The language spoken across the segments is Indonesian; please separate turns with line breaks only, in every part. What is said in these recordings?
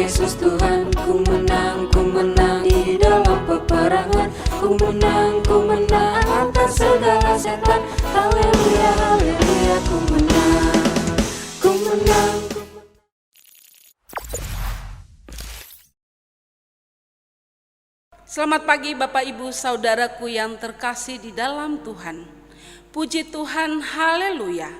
Yesus Tuhan. Ku menang di dalam peperangan. Ku menang atas segala setan. Haleluya, haleluya, ku menang, ku menang.
Selamat pagi Bapak Ibu Saudaraku yang terkasih di dalam Tuhan. Puji Tuhan, haleluya.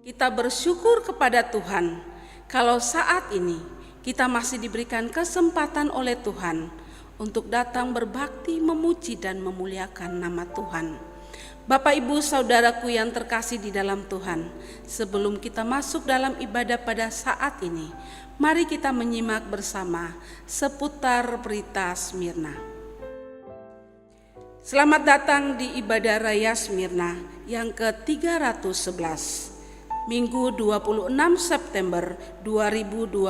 Kita bersyukur kepada Tuhan kalau saat ini kita masih diberikan kesempatan oleh Tuhan untuk datang berbakti, memuji dan memuliakan nama Tuhan. Bapak Ibu Saudaraku yang terkasih di dalam Tuhan, sebelum kita masuk dalam ibadah pada saat ini, mari kita menyimak bersama seputar berita Smyrna. Selamat datang di ibadah raya Smyrna yang ke-311, Minggu 26 September 2021.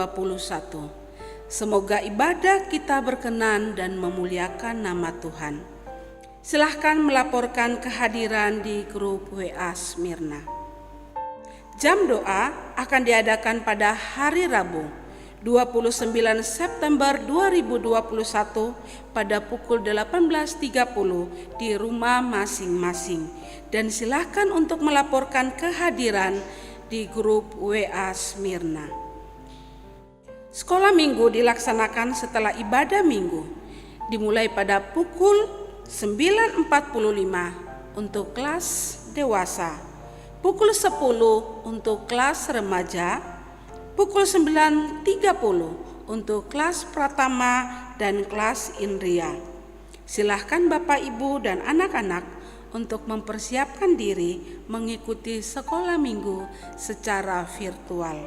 Semoga ibadah kita berkenan dan memuliakan nama Tuhan. Silahkan melaporkan kehadiran di grup WA Smyrna. Jam doa akan diadakan pada hari Rabu 29 September 2021 pada pukul 18.30 di rumah masing-masing. Dan silahkan untuk melaporkan kehadiran di grup WA Smyrna. Sekolah minggu dilaksanakan setelah ibadah minggu, dimulai pada pukul 9.45 untuk kelas dewasa, pukul 10 untuk kelas remaja, pukul 9.30 untuk kelas pratama dan kelas indria. Silahkan Bapak Ibu dan anak-anak untuk mempersiapkan diri mengikuti sekolah minggu secara virtual.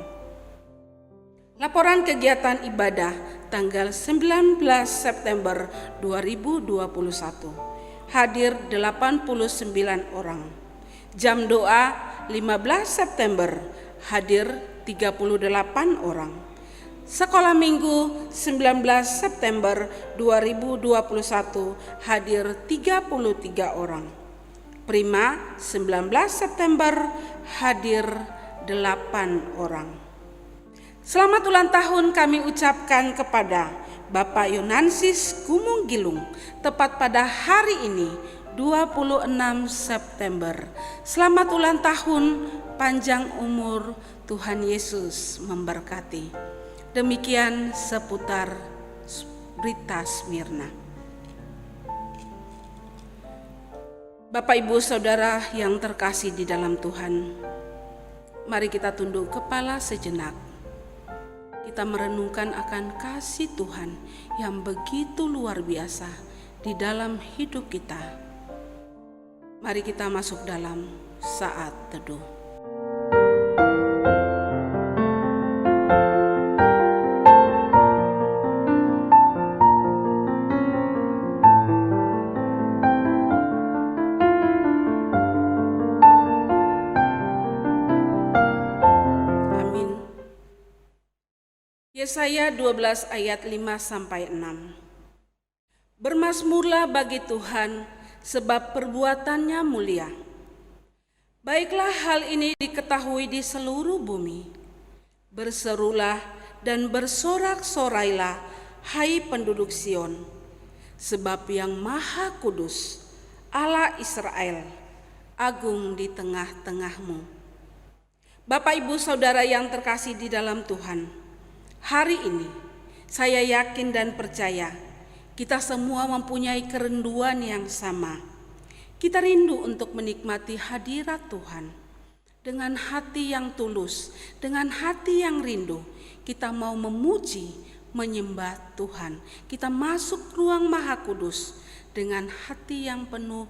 Laporan kegiatan ibadah tanggal 19 September 2021. Hadir 89 orang. Jam doa 15 September hadir 38 orang. Sekolah minggu 19 September 2021 hadir 33 orang. Prima 19 September hadir 8 orang. Selamat ulang tahun kami ucapkan kepada Bapak Yonansis Gumung Gilung tepat pada hari ini 26 September. Selamat ulang tahun, panjang umur, Tuhan Yesus memberkati. Demikian seputar berita Smyrna. Bapak Ibu Saudara yang terkasih di dalam Tuhan, mari kita tunduk kepala sejenak. Kita merenungkan akan kasih Tuhan yang begitu luar biasa di dalam hidup kita. Mari kita masuk dalam saat teduh. Yesaya 12 ayat 5-6. Bermazmurlah bagi Tuhan sebab perbuatannya mulia. Baiklah hal ini diketahui di seluruh bumi. Berserulah dan bersorak-sorailah hai penduduk Sion, sebab yang Maha Kudus, Allah Israel, agung di tengah-tengahmu. Bapak Ibu Saudara yang terkasih di dalam Tuhan, hari ini saya yakin dan percaya kita semua mempunyai kerinduan yang sama. Kita rindu untuk menikmati hadirat Tuhan. Dengan hati yang tulus, dengan hati yang rindu, kita mau memuji, menyembah Tuhan. Kita masuk ruang Maha Kudus dengan hati yang penuh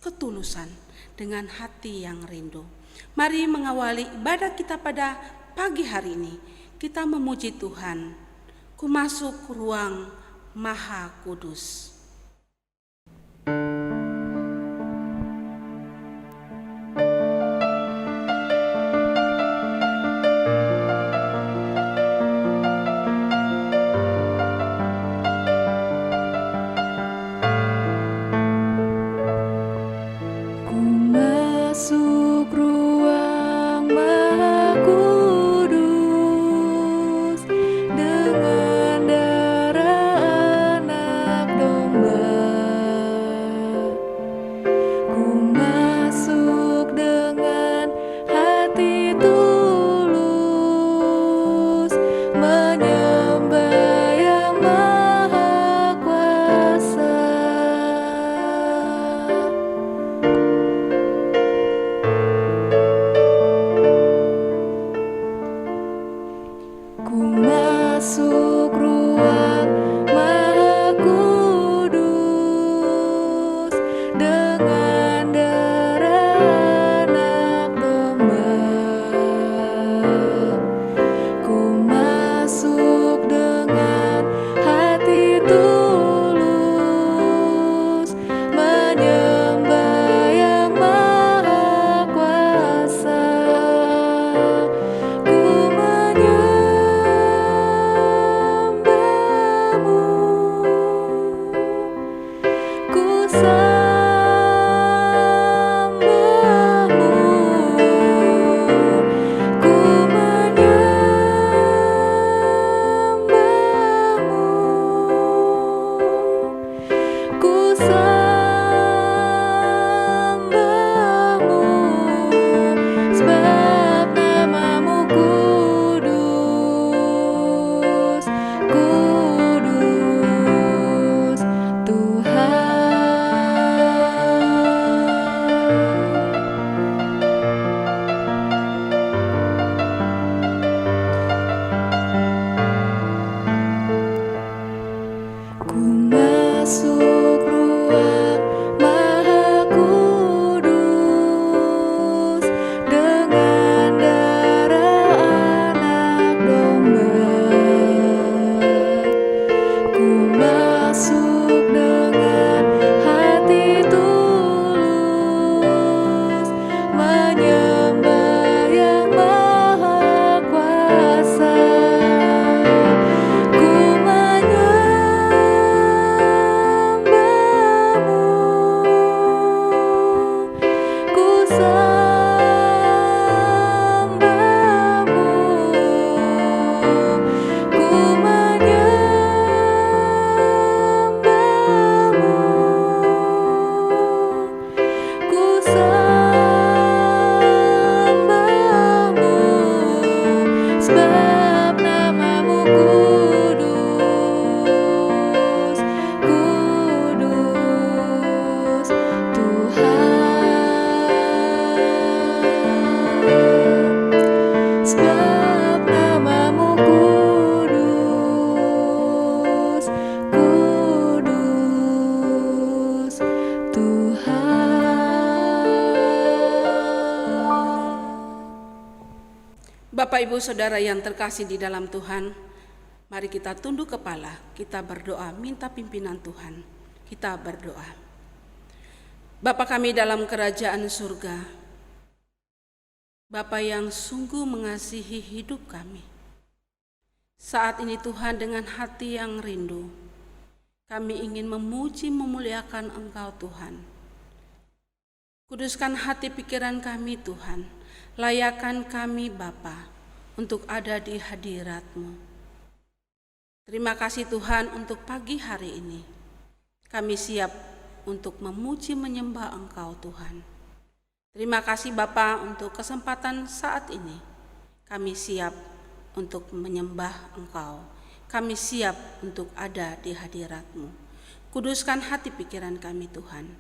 ketulusan, dengan hati yang rindu. Mari mengawali ibadah kita pada pagi hari ini. Kita memuji Tuhan. Ku masuk ruang Maha Kudus.
Dengan menyembah yang maha kuasa. Ku masuk ruang maha kudus dengan darah anak domba. Ku masuk dengan hati tulus menyembah yang maha kuasa. Ku menyembahmu, ku sembahmu, ku menyembahmu, ku sembahmu, sebab namamu kudus, kudus Tuhan. Ku masuk ruang maha kudus dengan darah anak domba. Ku masuk dengan hati tulus menyembah yang maha kuasa. Ku menyembahmu, ku sembahmu, ku menyembahmu, ku sembahmu, sebab namamu kudus, kudus Tuhan. Sebab namamu kudus, kudus Tuhan.
Bapak, Ibu, Saudara yang terkasih di dalam Tuhan, mari kita tunduk kepala, kita berdoa minta pimpinan Tuhan. Kita berdoa. Bapa kami dalam kerajaan surga, Bapa yang sungguh mengasihi hidup kami. Saat ini Tuhan, dengan hati yang rindu, kami ingin memuji memuliakan Engkau Tuhan. Kuduskan hati pikiran kami Tuhan, layakkan kami Bapa untuk ada di hadirat-Mu. Terima kasih Tuhan untuk pagi hari ini. Kami siap untuk memuji menyembah Engkau Tuhan. Terima kasih Bapa untuk kesempatan saat ini. Kami siap untuk menyembah Engkau. Kami siap untuk ada di hadirat-Mu. Kuduskan hati pikiran kami Tuhan.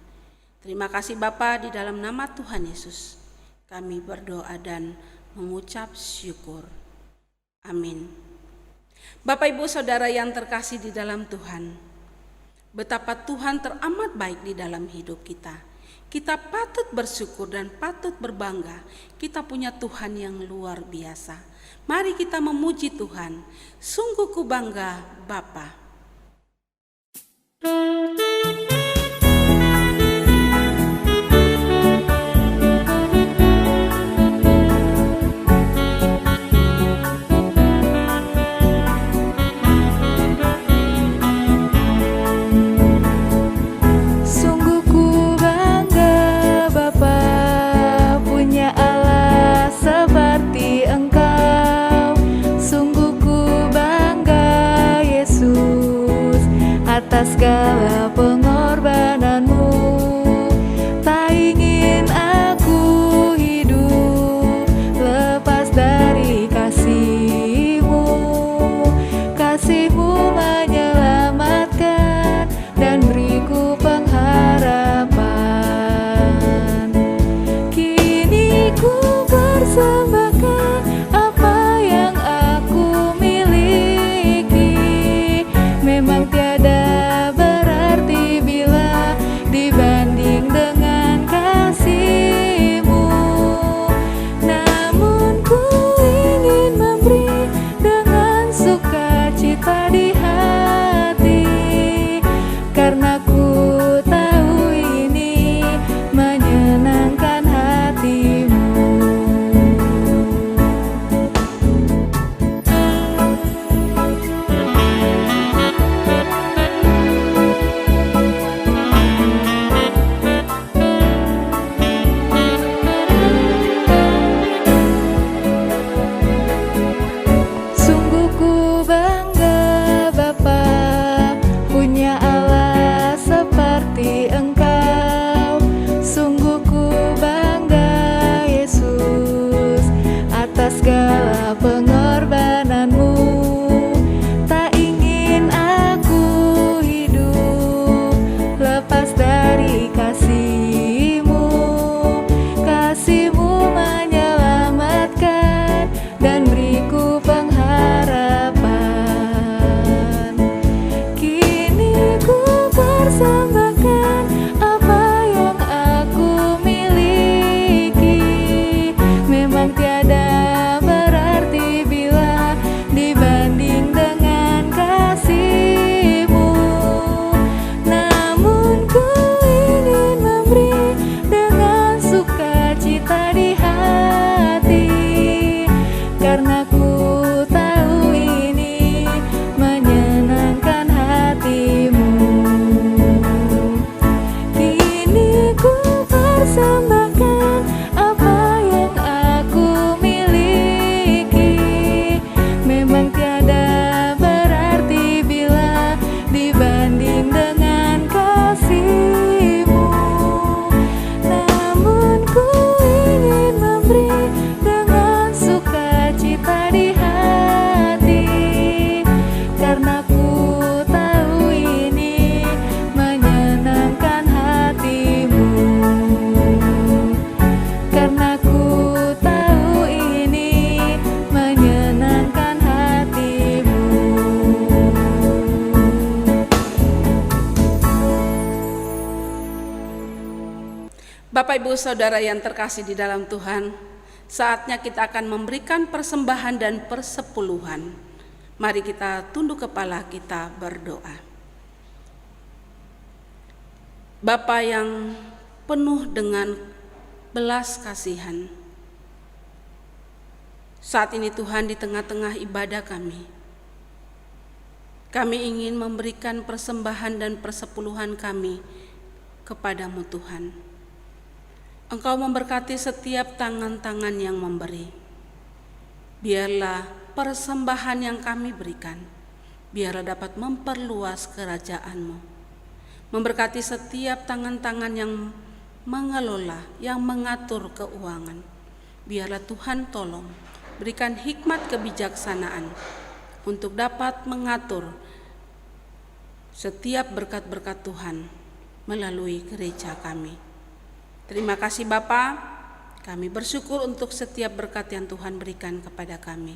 Terima kasih Bapa, di dalam nama Tuhan Yesus kami berdoa dan mengucap syukur. Amin. Bapak, Ibu, Saudara yang terkasih di dalam Tuhan, betapa Tuhan teramat baik di dalam hidup kita. Kita patut bersyukur dan patut berbangga. Kita punya Tuhan yang luar biasa. Mari kita memuji Tuhan. Sungguh ku bangga Bapa.
Sungguh ku bangga Yesus.
Bapak Ibu Saudara yang terkasih di dalam Tuhan, saatnya kita akan memberikan persembahan dan persepuluhan. Mari kita tunduk kepala, kita berdoa. Bapa yang penuh dengan belas kasihan, saat ini Tuhan, di tengah-tengah ibadah kami ingin memberikan persembahan dan persepuluhan kami kepadamu Tuhan. Engkau memberkati setiap tangan-tangan yang memberi. Biarlah persembahan yang kami berikan, biarlah dapat memperluas kerajaan-Mu. Memberkati setiap tangan-tangan yang mengelola, yang mengatur keuangan. Biarlah Tuhan tolong, berikan hikmat kebijaksanaan untuk dapat mengatur setiap berkat-berkat Tuhan melalui gereja kami. Terima kasih Bapa, kami bersyukur untuk setiap berkat yang Tuhan berikan kepada kami.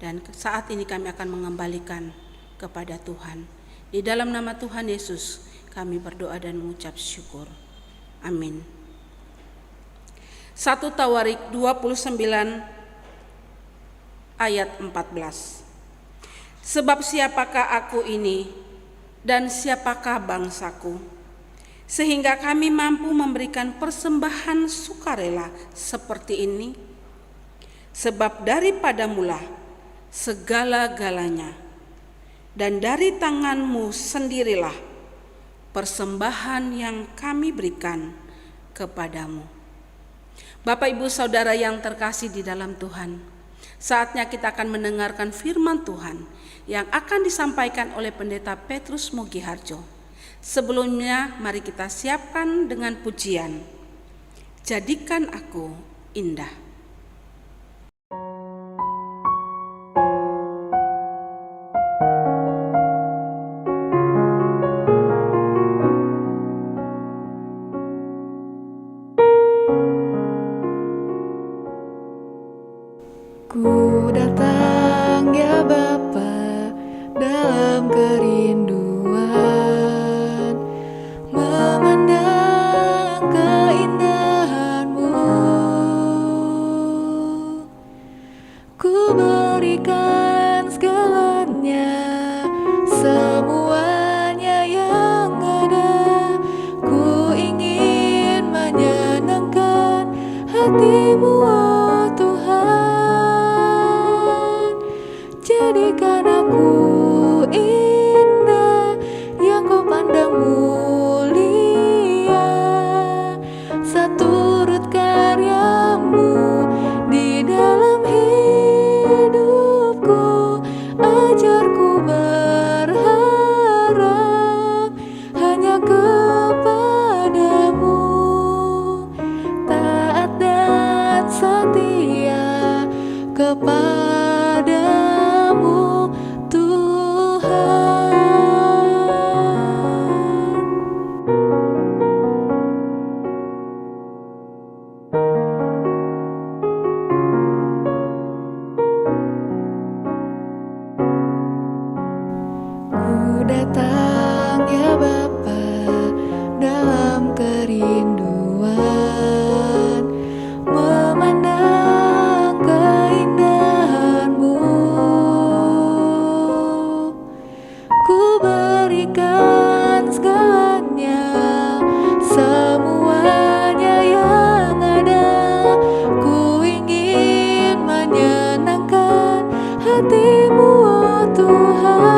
Dan saat ini kami akan mengembalikan kepada Tuhan. Di dalam nama Tuhan Yesus kami berdoa dan mengucap syukur. Amin. 1 Tawarik 29 ayat 14. Sebab siapakah aku ini dan siapakah bangsaku, sehingga kami mampu memberikan persembahan sukarela seperti ini? Sebab daripada mula segala-galanya, dan dari tanganmu sendirilah persembahan yang kami berikan kepadamu. Bapak Ibu Saudara yang terkasih di dalam Tuhan, saatnya kita akan mendengarkan firman Tuhan yang akan disampaikan oleh Pendeta Petrus Mugiharjo. Sebelumnya mari kita siapkan dengan pujian, Jadikan Aku Indah.
Ku datang ya Bapa dalam kerinduan, memandang keindahan-Mu. Ku berikan segalanya, semuanya yang ada. Ku ingin menyenangkan hati-Mu, oh Tuhan. Jadikan aku indah, yang Kau pandang mulia. Seturut karya-Mu di dalam hidupku. Ajarku berharap hanya kepadamu, taat dan setia kepadamu Tuhan. Ku datang ya Bapa dalam kerinduan, memandang keindahan-Mu. Ku berikan segalanya, semuanya yang ada. Ku ingin menyenangkan hati-Mu, oh Tuhan.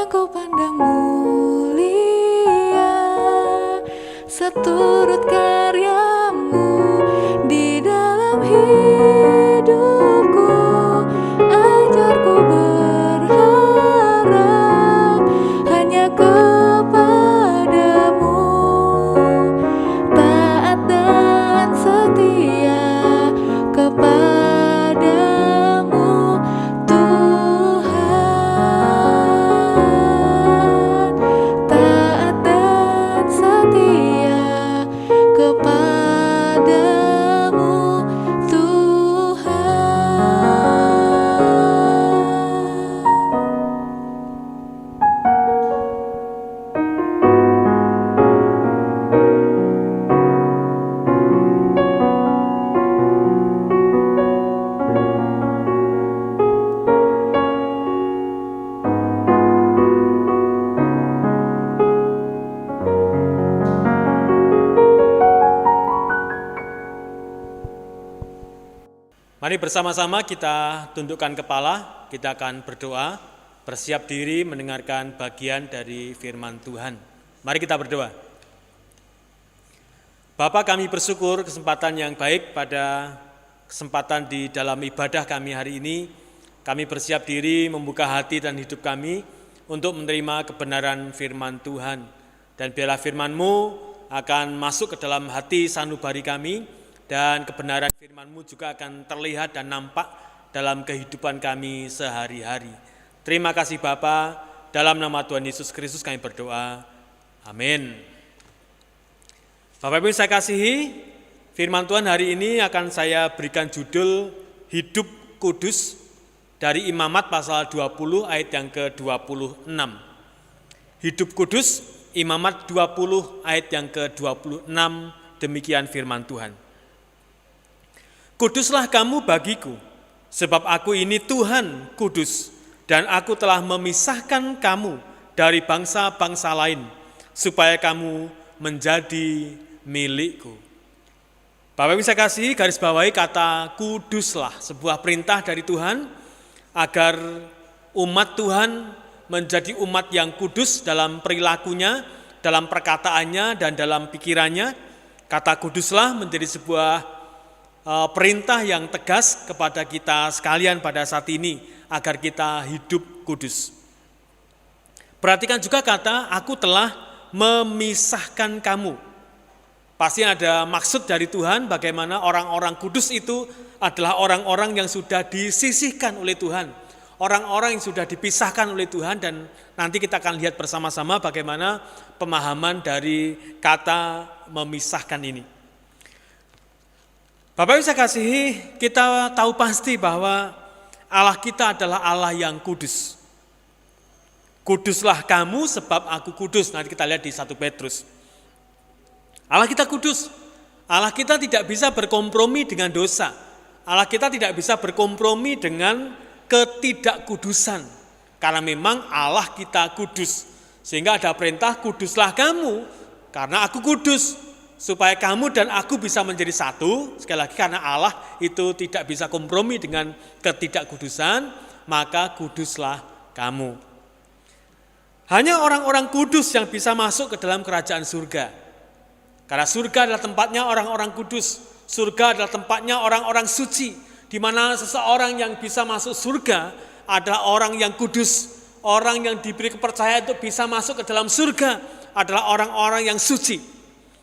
yang kau pandang mulia, seturut karyamu di dalam hidupku. Ajarku berharap hanya kepadamu, taat dan setia kepadamu Tuhan, taat dan setia kepadamu Tuhan.
Mari bersama-sama kita tundukkan kepala, kita akan berdoa, bersiap diri mendengarkan bagian dari firman Tuhan. Mari kita berdoa. Bapa, kami bersyukur kesempatan yang baik pada kesempatan di dalam ibadah kami hari ini. Kami bersiap diri membuka hati dan hidup kami untuk menerima kebenaran firman Tuhan. Dan biarlah firman-Mu akan masuk ke dalam hati sanubari kami, dan kebenaran firman-Mu juga akan terlihat dan nampak dalam kehidupan kami sehari-hari. Terima kasih Bapa, dalam nama Tuhan Yesus Kristus kami berdoa. Amin. Bapak Ibu saya kasihi, firman Tuhan hari ini akan saya berikan judul Hidup Kudus dari Imamat pasal 20 ayat yang ke-26. Hidup Kudus, Imamat 20 ayat yang ke-26, demikian firman Tuhan. Kuduslah kamu bagiku, sebab aku ini Tuhan kudus, dan aku telah memisahkan kamu dari bangsa-bangsa lain, supaya kamu menjadi milikku. Bapak Ibu saya kasih, garis bawahi kata kuduslah, sebuah perintah dari Tuhan, agar umat Tuhan menjadi umat yang kudus dalam perilakunya, dalam perkataannya, dan dalam pikirannya. Kata kuduslah menjadi sebuah perintah yang tegas kepada kita sekalian pada saat ini agar kita hidup kudus. Perhatikan juga kata aku telah memisahkan kamu. Pasti ada maksud dari Tuhan bagaimana orang-orang kudus itu adalah orang-orang yang sudah disisihkan oleh Tuhan. Orang-orang yang sudah dipisahkan oleh Tuhan, dan nanti kita akan lihat bersama-sama bagaimana pemahaman dari kata memisahkan ini. Bapak Ibu saya kasihi, kita tahu pasti bahwa Allah kita adalah Allah yang kudus. Kuduslah kamu sebab aku kudus. Nanti kita lihat di 1 Petrus. Allah kita kudus. Allah kita tidak bisa berkompromi dengan dosa. Allah kita tidak bisa berkompromi dengan ketidakkudusan. Karena memang Allah kita kudus. Sehingga ada perintah kuduslah kamu karena aku kudus. Supaya kamu dan aku bisa menjadi satu, sekali lagi karena Allah itu tidak bisa kompromi dengan ketidakkudusan, maka kuduslah kamu. Hanya orang-orang kudus yang bisa masuk ke dalam kerajaan surga. Karena surga adalah tempatnya orang-orang kudus, surga adalah tempatnya orang-orang suci, di mana seseorang yang bisa masuk surga adalah orang yang kudus, orang yang diberi kepercayaan untuk bisa masuk ke dalam surga adalah orang-orang yang suci.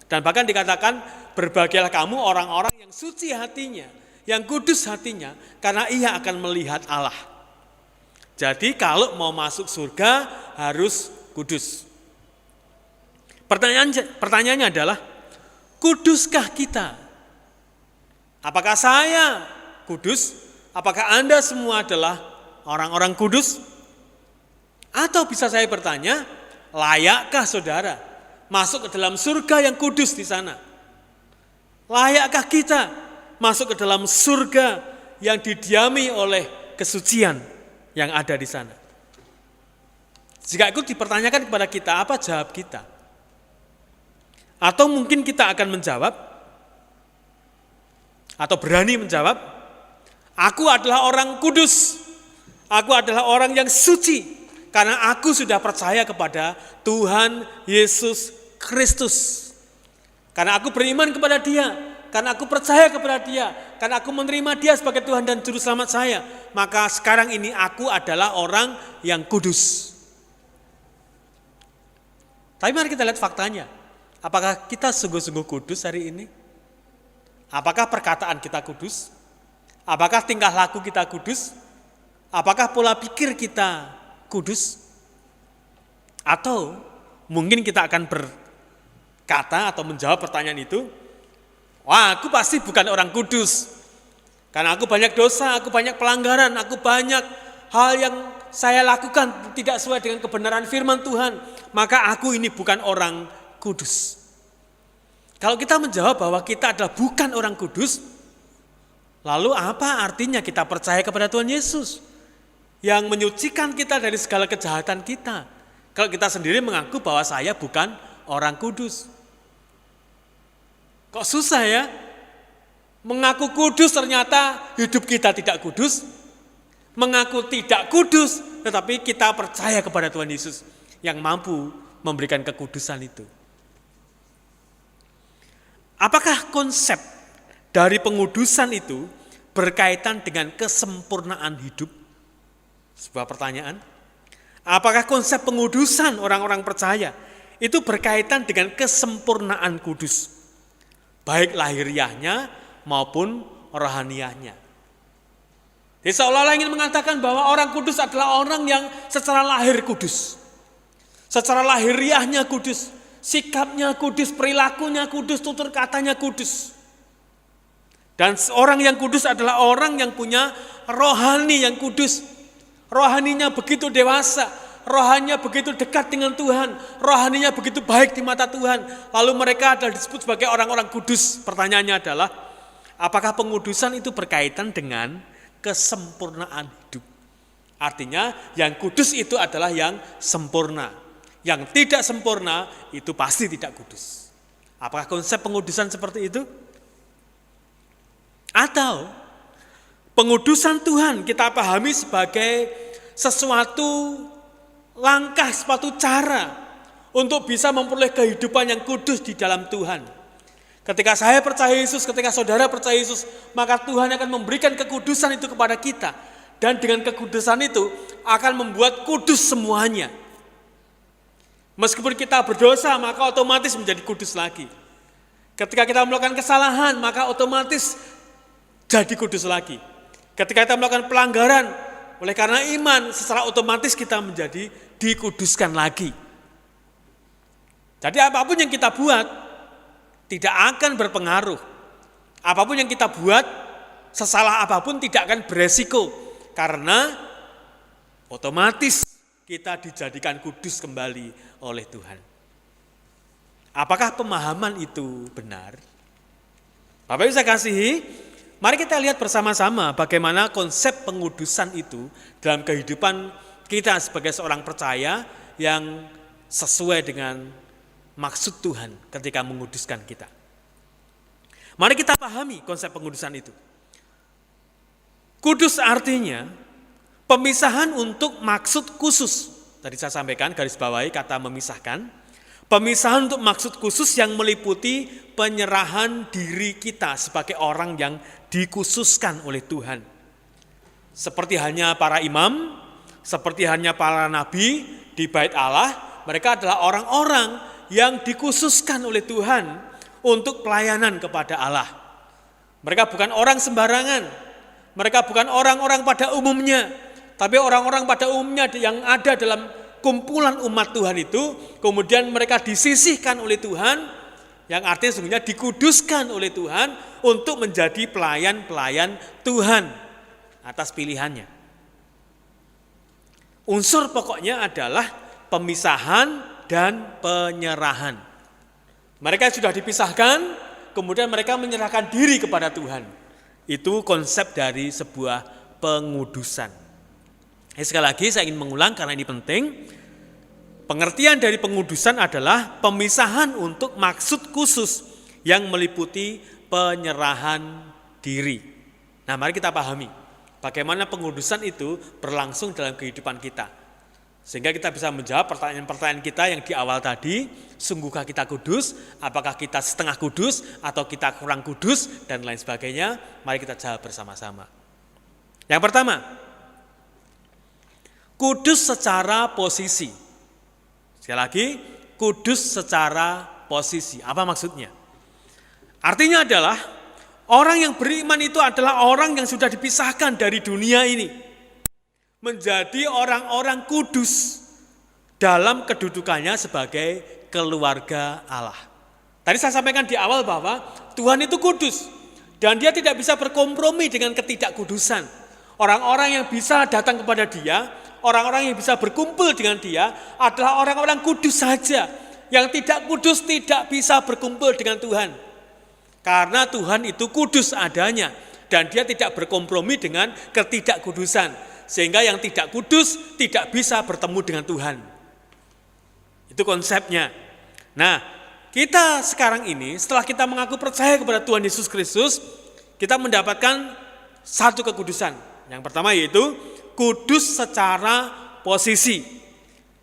Dan bahkan dikatakan berbahagialah kamu orang-orang yang suci hatinya, yang kudus hatinya, karena ia akan melihat Allah. Jadi kalau mau masuk surga harus kudus. Pertanyaannya adalah, kuduskah kita? Apakah saya kudus? Apakah Anda semua adalah orang-orang kudus? Atau bisa saya bertanya, layakkah saudara masuk ke dalam surga yang kudus di sana? Layakkah kita masuk ke dalam surga yang didiami oleh kesucian yang ada di sana? Jika itu dipertanyakan kepada kita, apa jawab kita? Atau mungkin kita akan menjawab, atau berani menjawab, aku adalah orang kudus, aku adalah orang yang suci, Karena aku sudah percaya kepada Tuhan Yesus Kristus. Karena aku beriman kepada Dia, karena aku percaya kepada Dia, karena aku menerima Dia sebagai Tuhan dan Juru Selamat saya, maka sekarang ini aku adalah orang yang kudus. Tapi mari kita lihat faktanya. Apakah kita sungguh-sungguh kudus hari ini? Apakah perkataan kita kudus? Apakah tingkah laku kita kudus? Apakah pola pikir kita kudus? Atau mungkin kita akan berkata atau menjawab pertanyaan itu, wah, aku pasti bukan orang kudus. Karena aku banyak dosa, aku banyak pelanggaran, aku banyak hal yang saya lakukan tidak sesuai dengan kebenaran firman Tuhan. Maka aku ini bukan orang kudus. Kalau kita menjawab bahwa kita adalah bukan orang kudus, lalu apa artinya kita percaya kepada Tuhan Yesus yang menyucikan kita dari segala kejahatan kita? Kalau kita sendiri mengaku bahwa saya bukan orang kudus. Kok susah ya? Mengaku kudus ternyata hidup kita tidak kudus. Mengaku tidak kudus tetapi kita percaya kepada Tuhan Yesus yang mampu memberikan kekudusan itu. Apakah konsep dari pengudusan itu berkaitan dengan kesempurnaan hidup? Sebuah pertanyaan. Apakah konsep pengudusan orang-orang percaya itu berkaitan dengan kesempurnaan kudus? Baik lahiriahnya maupun rohaniahnya. Jadi seolah-olah ingin mengatakan bahwa orang kudus adalah orang yang secara lahir kudus. Secara lahiriahnya kudus. Sikapnya kudus, perilakunya kudus, tutur katanya kudus. Dan orang yang kudus adalah orang yang punya rohani yang kudus. Rohaninya begitu dewasa, rohaninya begitu dekat dengan Tuhan, rohaninya begitu baik di mata Tuhan. Lalu mereka adalah disebut sebagai orang-orang kudus. Pertanyaannya adalah, apakah pengudusan itu berkaitan dengan kesempurnaan hidup? Artinya yang kudus itu adalah yang sempurna. Yang tidak sempurna itu pasti tidak kudus. Apakah konsep pengudusan seperti itu? Atau pengudusan Tuhan kita pahami sebagai sesuatu langkah, suatu cara untuk bisa memperoleh kehidupan yang kudus di dalam Tuhan. Ketika saya percaya Yesus, ketika saudara percaya Yesus, maka Tuhan akan memberikan kekudusan itu kepada kita. Dan dengan kekudusan itu akan membuat kudus semuanya. Meskipun kita berdosa, maka otomatis menjadi kudus lagi. Ketika kita melakukan kesalahan, maka otomatis jadi kudus lagi. Ketika kita melakukan pelanggaran, oleh karena iman, secara otomatis kita menjadi dikuduskan lagi. Jadi apapun yang kita buat, tidak akan berpengaruh. Apapun yang kita buat, sesalah apapun tidak akan beresiko. Karena otomatis kita dijadikan kudus kembali oleh Tuhan. Apakah pemahaman itu benar? Bapak Ibu saya kasihi, mari kita lihat bersama-sama bagaimana konsep pengudusan itu dalam kehidupan kita sebagai seorang percaya yang sesuai dengan maksud Tuhan ketika menguduskan kita. Mari kita pahami konsep pengudusan itu. Kudus artinya pemisahan untuk maksud khusus. Tadi saya sampaikan, garis bawahi kata memisahkan. Pemisahan untuk maksud khusus yang meliputi penyerahan diri kita sebagai orang yang dikhususkan oleh Tuhan. Seperti halnya para imam, seperti halnya para nabi di bait Allah, mereka adalah orang-orang yang dikhususkan oleh Tuhan untuk pelayanan kepada Allah. Mereka bukan orang sembarangan, mereka bukan orang-orang pada umumnya, tapi orang-orang pada umumnya yang ada dalam kumpulan umat Tuhan itu, kemudian mereka disisihkan oleh Tuhan, yang artinya sesungguhnya dikuduskan oleh Tuhan untuk menjadi pelayan-pelayan Tuhan atas pilihannya. Unsur pokoknya adalah pemisahan dan penyerahan. Mereka sudah dipisahkan, kemudian mereka menyerahkan diri kepada Tuhan. Itu konsep dari sebuah pengudusan. Sekali lagi saya ingin mengulang karena ini penting. Pengertian dari pengudusan adalah pemisahan untuk maksud khusus yang meliputi penyerahan diri. Nah, mari kita pahami bagaimana pengudusan itu berlangsung dalam kehidupan kita. Sehingga kita bisa menjawab pertanyaan-pertanyaan kita yang di awal tadi, sungguhkah kita kudus, apakah kita setengah kudus, atau kita kurang kudus, dan lain sebagainya. Mari kita jawab bersama-sama. Yang pertama, kudus secara posisi. Sekali lagi, kudus secara posisi. Apa maksudnya? Artinya adalah, orang yang beriman itu adalah orang yang sudah dipisahkan dari dunia ini. Menjadi orang-orang kudus dalam kedudukannya sebagai keluarga Allah. Tadi saya sampaikan di awal bahwa Tuhan itu kudus dan dia tidak bisa berkompromi dengan ketidakkudusan. Orang-orang yang bisa datang kepada dia, orang-orang yang bisa berkumpul dengan dia adalah orang-orang kudus saja. Yang tidak kudus tidak bisa berkumpul dengan Tuhan. Karena Tuhan itu kudus adanya dan dia tidak berkompromi dengan ketidakkudusan. Sehingga yang tidak kudus tidak bisa bertemu dengan Tuhan. Itu konsepnya. Nah, kita sekarang ini setelah kita mengaku percaya kepada Tuhan Yesus Kristus, kita mendapatkan satu kekudusan. Yang pertama yaitu kudus secara posisi.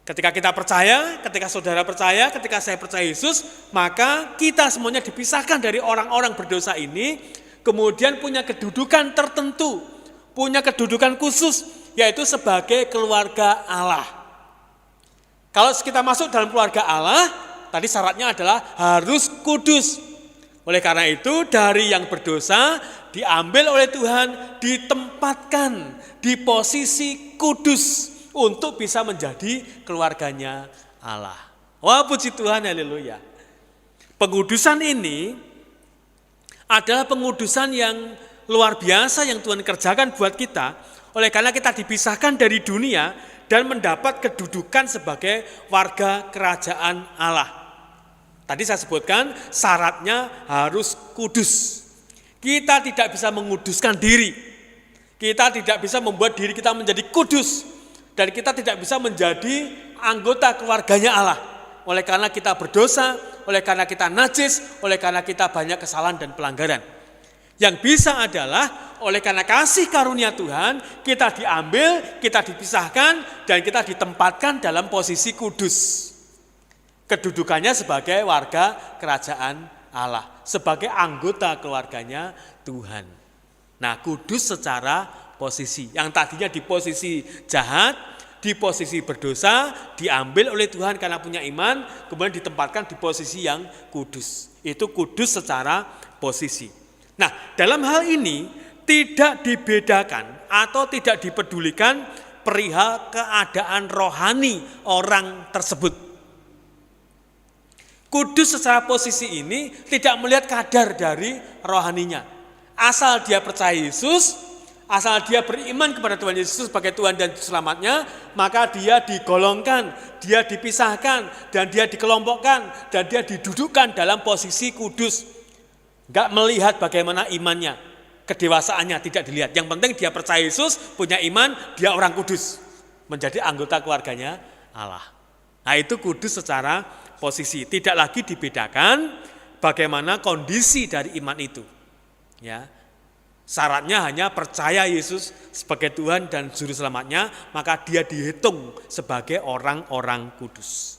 Ketika kita percaya, ketika saudara percaya, ketika saya percaya Yesus, maka kita semuanya dipisahkan dari orang-orang berdosa ini, kemudian punya kedudukan tertentu, punya kedudukan khusus, yaitu sebagai keluarga Allah. Kalau kita masuk dalam keluarga Allah, tadi syaratnya adalah harus kudus. Oleh karena itu, dari yang berdosa diambil oleh Tuhan, ditempatkan di posisi kudus untuk bisa menjadi keluarganya Allah. Wah, puji Tuhan, haleluya. Pengudusan ini adalah pengudusan yang luar biasa yang Tuhan kerjakan buat kita. Oleh karena kita dipisahkan dari dunia dan mendapat kedudukan sebagai warga kerajaan Allah. Tadi saya sebutkan syaratnya harus kudus. Kita tidak bisa menguduskan diri. Kita tidak bisa membuat diri kita menjadi kudus. Dan kita tidak bisa menjadi anggota keluarganya Allah. Oleh karena kita berdosa, oleh karena kita najis, oleh karena kita banyak kesalahan dan pelanggaran. Yang bisa adalah oleh karena kasih karunia Tuhan, kita diambil, kita dipisahkan, dan kita ditempatkan dalam posisi kudus. Kedudukannya sebagai warga kerajaan Allah, sebagai anggota keluarganya Tuhan. Nah, kudus secara posisi. Yang tadinya di posisi jahat, di posisi berdosa, diambil oleh Tuhan karena punya iman, kemudian ditempatkan di posisi yang kudus. Itu kudus secara posisi. Nah, dalam hal ini tidak dibedakan atau tidak dipedulikan perihal keadaan rohani orang tersebut. Kudus secara posisi ini tidak melihat kadar dari rohaninya. Asal dia percaya Yesus, asal dia beriman kepada Tuhan Yesus sebagai Tuhan dan Selamatnya, maka dia digolongkan, dia dipisahkan, dan dia dikelompokkan, dan dia didudukkan dalam posisi kudus. Enggak melihat bagaimana imannya, kedewasaannya tidak dilihat. Yang penting dia percaya Yesus, punya iman, dia orang kudus, menjadi anggota keluarganya Allah. Nah, itu kudus secara posisi. Tidak lagi dibedakan bagaimana kondisi dari iman itu. Ya, syaratnya hanya percaya Yesus sebagai Tuhan dan Juru Selamatnya, maka dia dihitung sebagai orang-orang kudus.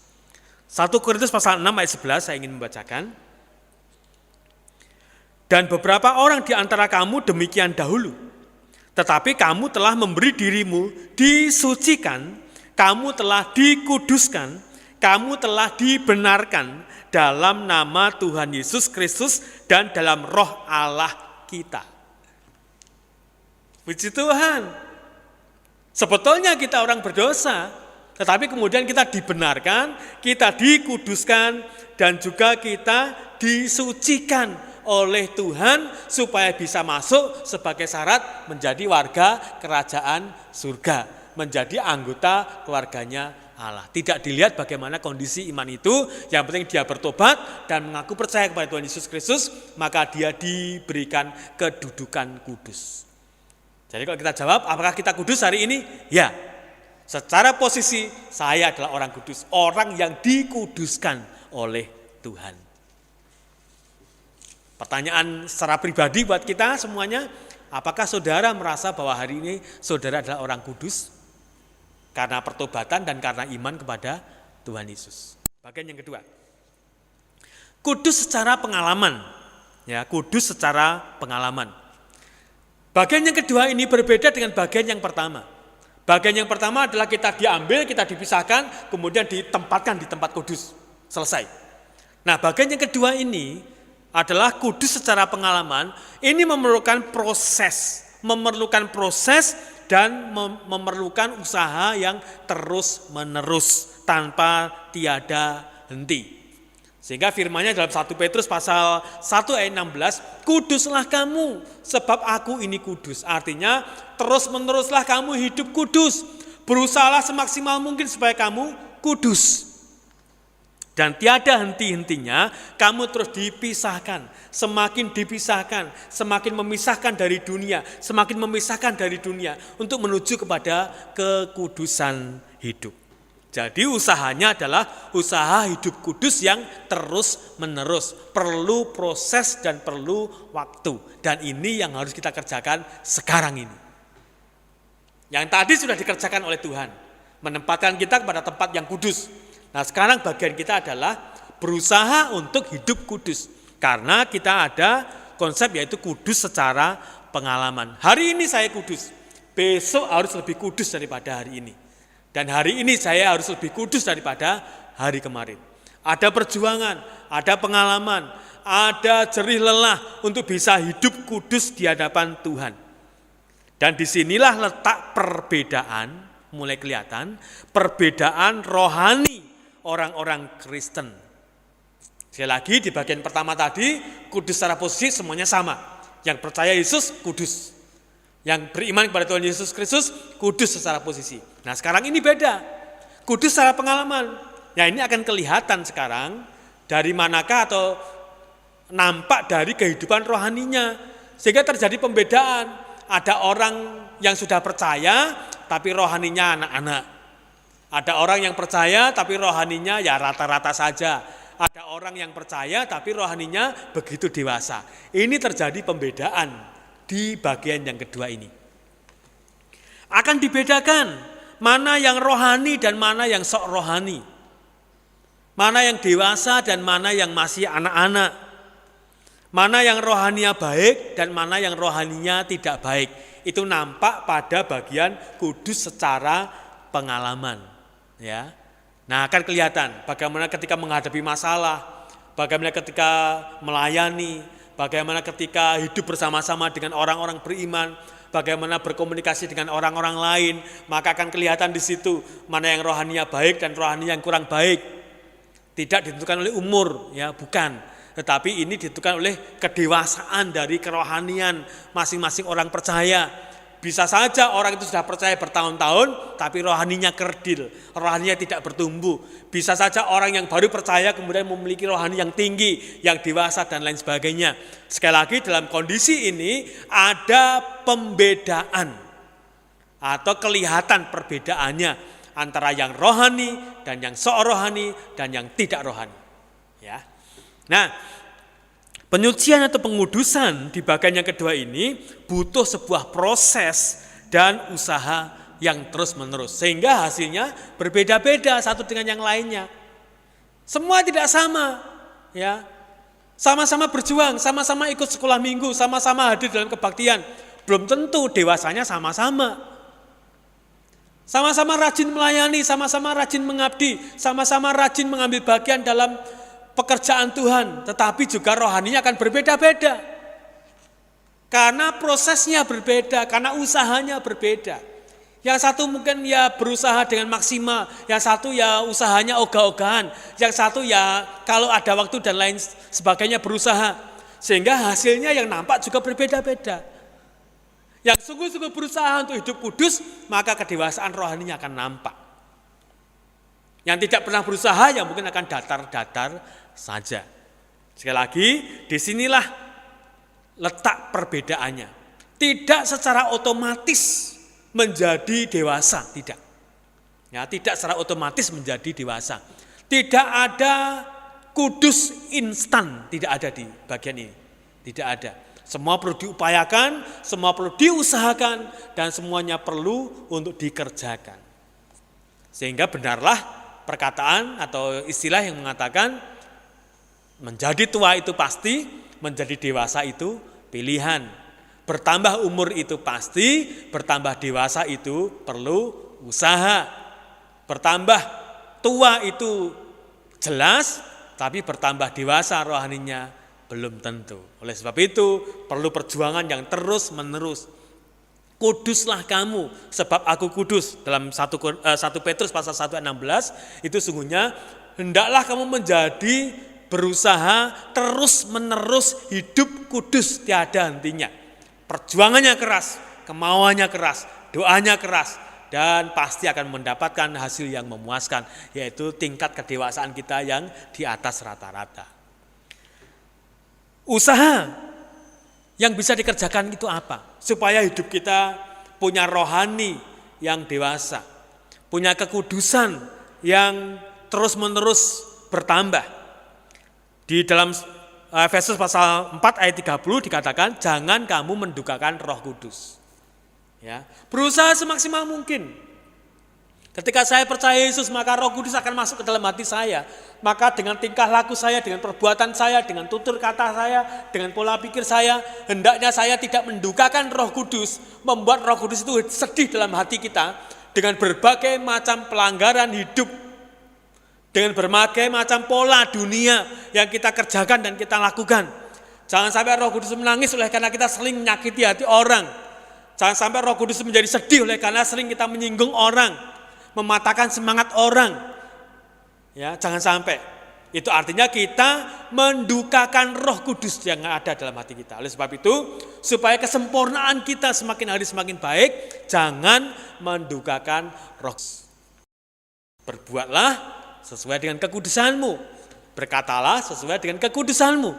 1 Korintus pasal 6 ayat 11 saya ingin membacakan. Dan beberapa orang di antara kamu demikian dahulu, tetapi kamu telah memberi dirimu disucikan, kamu telah dikuduskan, kamu telah dibenarkan dalam nama Tuhan Yesus Kristus dan dalam roh Allah kita. Puji Tuhan. Sebetulnya kita orang berdosa, tetapi kemudian kita dibenarkan, kita dikuduskan, dan juga kita disucikan oleh Tuhan supaya bisa masuk sebagai syarat menjadi warga kerajaan surga, menjadi anggota keluarganya Allah. Tidak dilihat bagaimana kondisi iman itu, yang penting dia bertobat dan mengaku percaya kepada Tuhan Yesus Kristus, maka dia diberikan kedudukan kudus. Jadi kalau kita jawab, apakah kita kudus hari ini? Ya, secara posisi saya adalah orang kudus, orang yang dikuduskan oleh Tuhan. Pertanyaan secara pribadi buat kita semuanya, apakah saudara merasa bahwa hari ini saudara adalah orang kudus? Karena pertobatan dan karena iman kepada Tuhan Yesus. Bagian yang kedua, kudus secara pengalaman. Ya, kudus secara pengalaman. Bagian yang kedua ini berbeda dengan bagian yang pertama. Bagian yang pertama adalah kita diambil, kita dipisahkan, kemudian ditempatkan di tempat kudus. Selesai. Nah, bagian yang kedua ini adalah kudus secara pengalaman. Ini memerlukan proses dan memerlukan usaha yang terus-menerus tanpa tiada henti. Sehingga firman-Nya dalam 1 Petrus pasal 1 ayat 16, kuduslah kamu sebab aku ini kudus. Artinya terus-meneruslah kamu hidup kudus. Berusahalah semaksimal mungkin supaya kamu kudus. Dan tiada henti-hentinya kamu terus dipisahkan, semakin memisahkan dari dunia, semakin memisahkan dari dunia untuk menuju kepada kekudusan hidup. Jadi usahanya adalah usaha hidup kudus yang terus-menerus, perlu proses dan perlu waktu. Dan ini yang harus kita kerjakan sekarang ini. Yang tadi sudah dikerjakan oleh Tuhan, menempatkan kita kepada tempat yang kudus. Nah, sekarang bagian kita adalah berusaha untuk hidup kudus. Karena kita ada konsep yaitu kudus secara pengalaman. Hari ini saya kudus, besok harus lebih kudus daripada hari ini. Dan hari ini saya harus lebih kudus daripada hari kemarin. Ada perjuangan, ada pengalaman, ada jerih lelah untuk bisa hidup kudus di hadapan Tuhan. Dan disinilah letak perbedaan, mulai kelihatan, perbedaan rohani orang-orang Kristen. Sekali lagi di bagian pertama tadi, kudus secara posisi semuanya sama. Yang percaya Yesus kudus. Yang beriman kepada Tuhan Yesus Kristus kudus secara posisi. Nah, sekarang ini beda. Kudus secara pengalaman. Ya, ini akan kelihatan sekarang dari manakah atau nampak dari kehidupan rohaninya. Sehingga terjadi pembedaan. Ada orang yang sudah percaya tapi rohaninya anak-anak. Ada orang yang percaya tapi rohaninya ya rata-rata saja. Ada orang yang percaya tapi rohaninya begitu dewasa. Ini terjadi pembedaan di bagian yang kedua ini. Akan dibedakan mana yang rohani dan mana yang sok rohani. Mana yang dewasa dan mana yang masih anak-anak. Mana yang rohaninya baik dan mana yang rohaninya tidak baik. Itu nampak pada bagian kudus secara pengalaman. Ya, nah akan kelihatan bagaimana ketika menghadapi masalah, bagaimana ketika melayani, bagaimana ketika hidup bersama-sama dengan orang-orang beriman, bagaimana berkomunikasi dengan orang-orang lain, maka akan kelihatan di situ mana yang rohaninya baik dan rohani yang kurang baik. Tidak ditentukan oleh umur, ya bukan, tetapi ini ditentukan oleh kedewasaan dari kerohanian masing-masing orang percaya. Bisa saja orang itu sudah percaya bertahun-tahun, tapi rohaninya kerdil, rohaninya tidak bertumbuh. Bisa saja orang yang baru percaya kemudian memiliki rohani yang tinggi, yang dewasa dan lain sebagainya. Sekali lagi dalam kondisi ini ada pembedaan atau kelihatan perbedaannya antara yang rohani dan yang sok rohani dan yang tidak rohani. Ya, nah. Penyucian atau pengudusan di bagian yang kedua ini butuh sebuah proses dan usaha yang terus-menerus. Sehingga hasilnya berbeda-beda satu dengan yang lainnya. Semua tidak sama. Ya, sama-sama berjuang, sama-sama ikut sekolah minggu, sama-sama hadir dalam kebaktian. Belum tentu dewasanya sama-sama. Sama-sama rajin melayani, sama-sama rajin mengabdi, sama-sama rajin mengambil bagian dalam pekerjaan Tuhan, tetapi juga rohaninya akan berbeda-beda. Karena prosesnya berbeda, karena usahanya berbeda. Yang satu mungkin ya berusaha dengan maksimal, yang satu ya usahanya ogah-ogahan, yang satu ya kalau ada waktu dan lain sebagainya berusaha. Sehingga hasilnya yang nampak juga berbeda-beda. Yang sungguh-sungguh berusaha untuk hidup kudus, maka kedewasaan rohaninya akan nampak. Yang tidak pernah berusaha ya mungkin akan datar-datar saja. Sekali lagi, disinilah letak perbedaannya. Tidak secara otomatis menjadi dewasa, tidak. Ya, tidak secara otomatis menjadi dewasa. Tidak ada kudus instan, tidak ada di bagian ini. Tidak ada. Semua perlu diupayakan, semua perlu diusahakan, dan semuanya perlu untuk dikerjakan. Sehingga benarlah perkataan atau istilah yang mengatakan menjadi tua itu pasti, menjadi dewasa itu pilihan. Bertambah umur itu pasti, bertambah dewasa itu perlu usaha. Bertambah tua itu jelas, tapi bertambah dewasa rohaninya belum tentu. Oleh sebab itu perlu perjuangan yang terus menerus. Kuduslah kamu sebab aku kudus. Dalam 1 Petrus pasal 1 ayat 16 itu sungguhnya hendaklah kamu menjadi berusaha terus menerus hidup kudus tiada hentinya. Perjuangannya keras, kemauannya keras, doanya keras, dan pasti akan mendapatkan hasil yang memuaskan, yaitu tingkat kedewasaan kita yang di atas rata-rata. Usaha yang bisa dikerjakan itu apa? Supaya hidup kita punya rohani yang dewasa, punya kekudusan yang terus-menerus bertambah. Di dalam Efesus pasal 4 ayat 30 dikatakan, jangan kamu mendukakan Roh Kudus. Ya, berusaha semaksimal mungkin. Ketika saya percaya Yesus, maka Roh Kudus akan masuk ke dalam hati saya. Maka dengan tingkah laku saya, dengan perbuatan saya, dengan tutur kata saya, dengan pola pikir saya, hendaknya saya tidak mendukakan Roh Kudus, membuat Roh Kudus itu sedih dalam hati kita dengan berbagai macam pelanggaran hidup, dengan berbagai macam pola dunia yang kita kerjakan dan kita lakukan. Jangan sampai Roh Kudus menangis oleh karena kita sering menyakiti hati orang. Jangan sampai Roh Kudus menjadi sedih oleh karena sering kita menyinggung orang, mematahkan semangat orang. Ya, jangan sampai. Itu artinya kita mendukakan Roh Kudus yang ada dalam hati kita. Oleh sebab itu, supaya kesempurnaan kita semakin hari semakin baik, jangan mendukakan Roh Kudus. Berbuatlah sesuai dengan kekudusanmu. Berkatalah sesuai dengan kekudusanmu.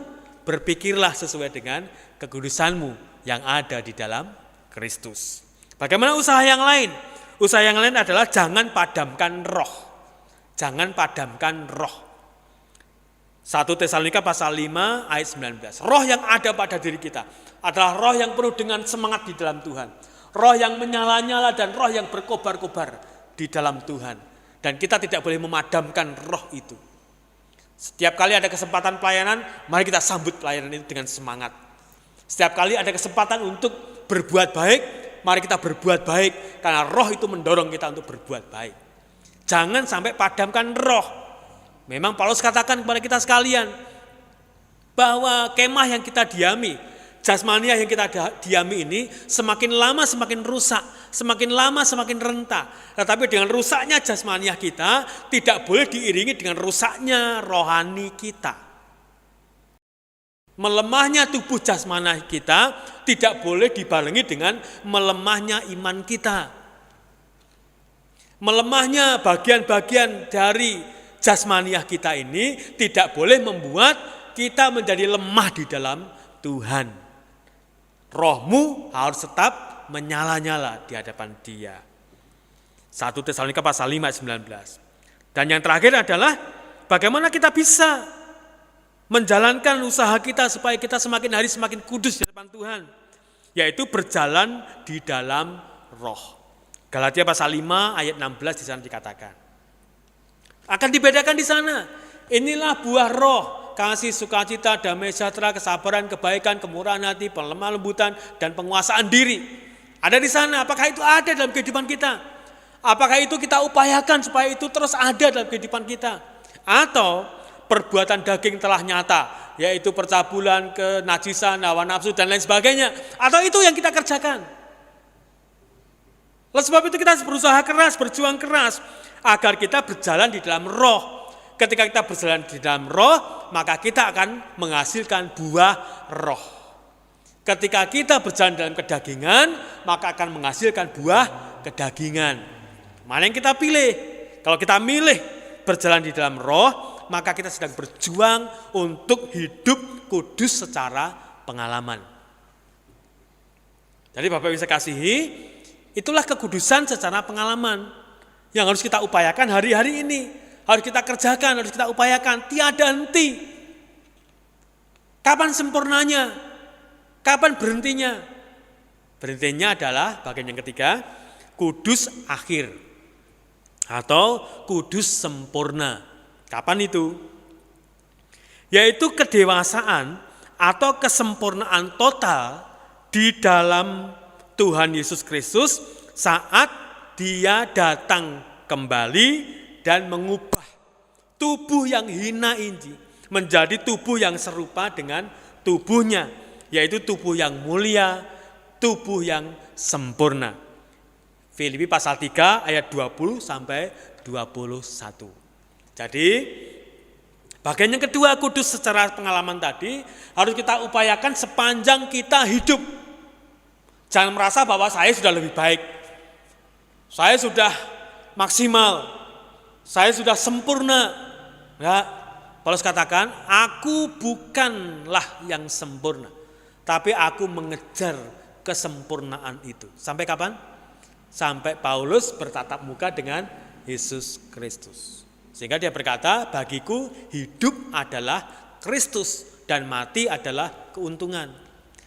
Berpikirlah sesuai dengan kekudusanmu yang ada di dalam Kristus. Bagaimana usaha yang lain? Usaha yang lain adalah jangan padamkan roh. Jangan padamkan roh. 1 Tesalonika pasal 5 ayat 19. Roh yang ada pada diri kita adalah roh yang penuh dengan semangat di dalam Tuhan. Roh yang menyala-nyala dan roh yang berkobar-kobar di dalam Tuhan. Dan kita tidak boleh memadamkan roh itu. Setiap kali ada kesempatan pelayanan, mari kita sambut pelayanan itu dengan semangat. Setiap kali ada kesempatan untuk berbuat baik, mari kita berbuat baik. Karena roh itu mendorong kita untuk berbuat baik. Jangan sampai padamkan roh. Memang Paulus katakan kepada kita sekalian, bahwa kemah yang kita diami, jasmania yang kita diami ini, semakin lama semakin rusak, semakin lama semakin renta. Tetapi dengan rusaknya jasmania kita, tidak boleh diiringi dengan rusaknya rohani kita. Melemahnya tubuh jasmani kita tidak boleh dibarengi dengan melemahnya iman kita. Melemahnya bagian-bagian dari jasmaniah kita ini tidak boleh membuat kita menjadi lemah di dalam Tuhan. Rohmu harus tetap menyala-nyala di hadapan Dia. 1 Tesalonika pasal 5 ayat 19. Dan yang terakhir adalah bagaimana kita bisa menjalankan usaha kita supaya kita semakin hari semakin kudus di hadapan Tuhan, yaitu berjalan di dalam roh. Galatia pasal 5 ayat 16 di sana dikatakan. Akan dibedakan di sana. Inilah buah roh, kasih, sukacita, damai sejahtera, kesabaran, kebaikan, kemurahan hati, pelemah lembutan, dan penguasaan diri. Ada di sana. Apakah itu ada dalam kehidupan kita? Apakah itu kita upayakan supaya itu terus ada dalam kehidupan kita? Atau perbuatan daging telah nyata, yaitu percabulan, kenajisan, hawa nafsu, dan lain sebagainya. Atau itu yang kita kerjakan? Oleh sebab itu kita harus berusaha keras, berjuang keras, agar kita berjalan di dalam roh. Ketika kita berjalan di dalam roh, maka kita akan menghasilkan buah roh. Ketika kita berjalan dalam kedagingan, maka akan menghasilkan buah kedagingan. Mana yang kita pilih? Kalau kita milih berjalan di dalam roh, maka kita sedang berjuang untuk hidup kudus secara pengalaman. Jadi Bapak bisa kasihi, itulah kekudusan secara pengalaman yang harus kita upayakan hari-hari ini. Harus kita kerjakan, harus kita upayakan, tiada henti. Kapan sempurnanya? Kapan berhentinya? Berhentinya adalah bagian yang ketiga, kudus akhir. atau kudus sempurna. Kapan itu? Yaitu kedewasaan atau kesempurnaan total di dalam Tuhan Yesus Kristus saat Dia datang kembali dan mengubah tubuh yang hina ini menjadi tubuh yang serupa dengan tubuhnya, yaitu tubuh yang mulia, tubuh yang sempurna. Filipi pasal 3 ayat 20 sampai 21. Jadi bagian yang kedua, kudus secara pengalaman tadi harus kita upayakan sepanjang kita hidup. Jangan merasa bahwa saya sudah lebih baik, saya sudah maksimal, saya sudah sempurna. Enggak. Paulus katakan, aku bukanlah yang sempurna, tapi aku mengejar kesempurnaan itu. Sampai kapan? Sampai Paulus bertatap muka dengan Yesus Kristus. Sehingga dia berkata, bagiku hidup adalah Kristus dan mati adalah keuntungan.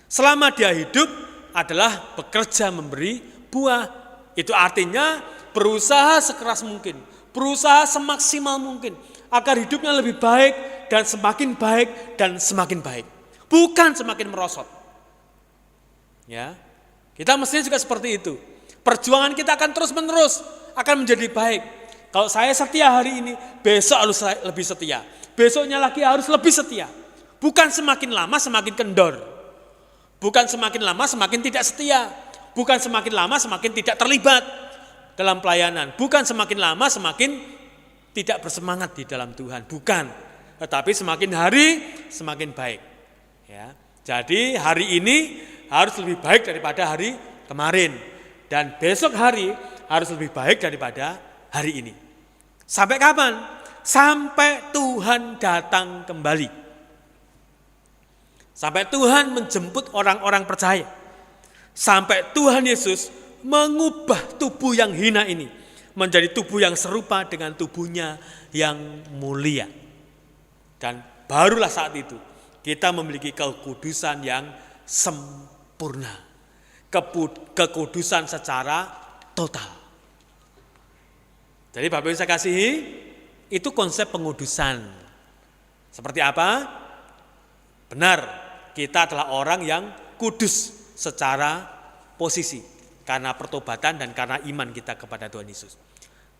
Selama dia hidup adalah bekerja memberi buah. Itu artinya berusaha sekeras mungkin, berusaha semaksimal mungkin agar hidupnya lebih baik dan semakin baik dan semakin baik. Bukan semakin merosot. Ya, kita mestinya juga seperti itu. Perjuangan kita akan terus menerus akan menjadi baik. Kalau saya setia hari ini, besok harus lebih setia. Besoknya lagi harus lebih setia. Bukan semakin lama semakin kendor. Bukan semakin lama semakin tidak setia. Bukan semakin lama semakin tidak terlibat dalam pelayanan. Bukan semakin lama semakin tidak bersemangat di dalam Tuhan. Bukan. Tetapi semakin hari semakin baik. Ya. Jadi hari ini harus lebih baik daripada hari kemarin. Dan besok hari harus lebih baik daripada hari ini. Sampai kapan? Sampai Tuhan datang kembali. Sampai Tuhan menjemput orang-orang percaya. Sampai Tuhan Yesus mengubah tubuh yang hina ini menjadi tubuh yang serupa dengan tubuhnya yang mulia. Dan barulah saat itu kita memiliki kekudusan yang sempurna. Kekudusan secara total. Jadi Bapak Ibu saya kasihi, itu konsep pengudusan. Seperti apa? Benar, kita adalah orang yang kudus secara posisi karena pertobatan dan karena iman kita kepada Tuhan Yesus.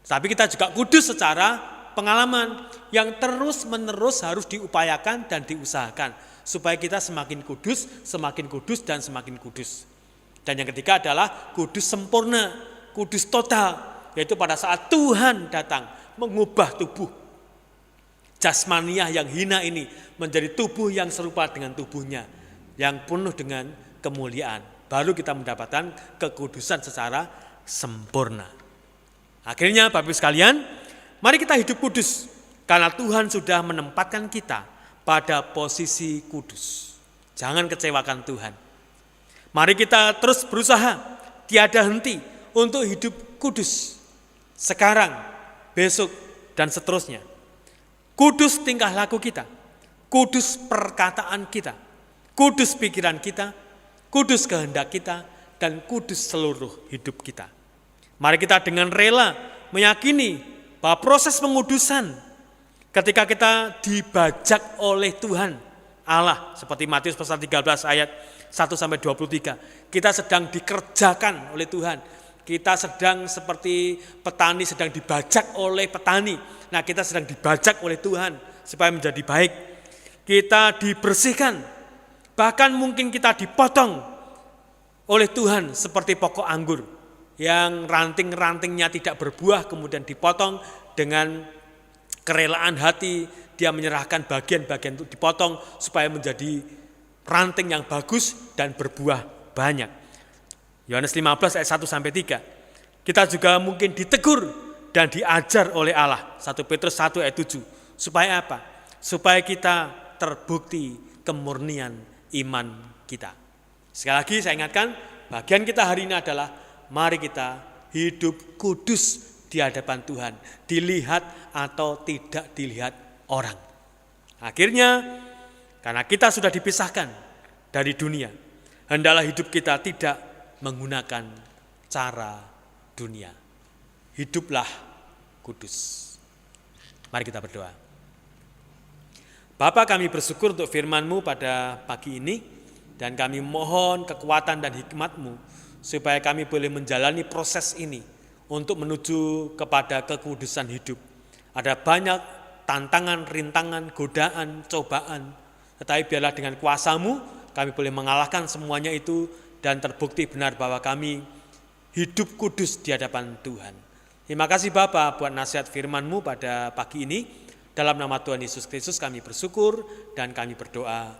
Tapi kita juga kudus secara pengalaman yang terus-menerus harus diupayakan dan diusahakan supaya kita semakin kudus dan semakin kudus. Dan yang ketiga adalah kudus sempurna, kudus total. Yaitu pada saat Tuhan datang mengubah tubuh jasmaniah yang hina ini menjadi tubuh yang serupa dengan tubuhnya, yang penuh dengan kemuliaan. Baru kita mendapatkan kekudusan secara sempurna. Akhirnya Bapak Ibu sekalian, mari kita hidup kudus. Karena Tuhan sudah menempatkan kita pada posisi kudus. Jangan kecewakan Tuhan. Mari kita terus berusaha, tiada henti untuk hidup kudus. Sekarang, besok, dan seterusnya. Kudus tingkah laku kita, kudus perkataan kita, kudus pikiran kita, kudus kehendak kita, dan kudus seluruh hidup kita. Mari kita dengan rela meyakini bahwa proses pengudusan ketika kita dibajak oleh Tuhan Allah, seperti Matius pasal 13 ayat 1-23, kita sedang dikerjakan oleh Tuhan. Kita sedang seperti petani sedang dibajak oleh petani. Nah, kita sedang dibajak oleh Tuhan supaya menjadi baik. Kita dibersihkan. Bahkan mungkin kita dipotong oleh Tuhan seperti pokok anggur yang ranting-rantingnya tidak berbuah kemudian dipotong dengan kerelaan hati. Dia menyerahkan bagian-bagian untuk dipotong supaya menjadi ranting yang bagus dan berbuah banyak. Yohanes 15 ayat 1-3. Kita juga mungkin ditegur dan diajar oleh Allah. 1 Petrus 1 ayat 7. Supaya apa? Supaya kita terbukti kemurnian iman kita. Sekali lagi saya ingatkan, bagian kita hari ini adalah mari kita hidup kudus di hadapan Tuhan. Dilihat atau tidak dilihat orang. Akhirnya, karena kita sudah dipisahkan dari dunia, hendaklah hidup kita tidak menggunakan cara dunia. Hiduplah kudus. Mari kita berdoa. Bapa, kami bersyukur untuk firman-Mu pada pagi ini, dan kami mohon kekuatan dan hikmat-Mu supaya kami boleh menjalani proses ini untuk menuju kepada kekudusan hidup. Ada banyak tantangan, rintangan, godaan, cobaan, tetapi biarlah dengan kuasa-Mu kami boleh mengalahkan semuanya itu dan terbukti benar bahwa kami hidup kudus di hadapan Tuhan. Terima kasih Bapa buat nasihat firman-Mu pada pagi ini. Dalam nama Tuhan Yesus Kristus kami bersyukur dan kami berdoa.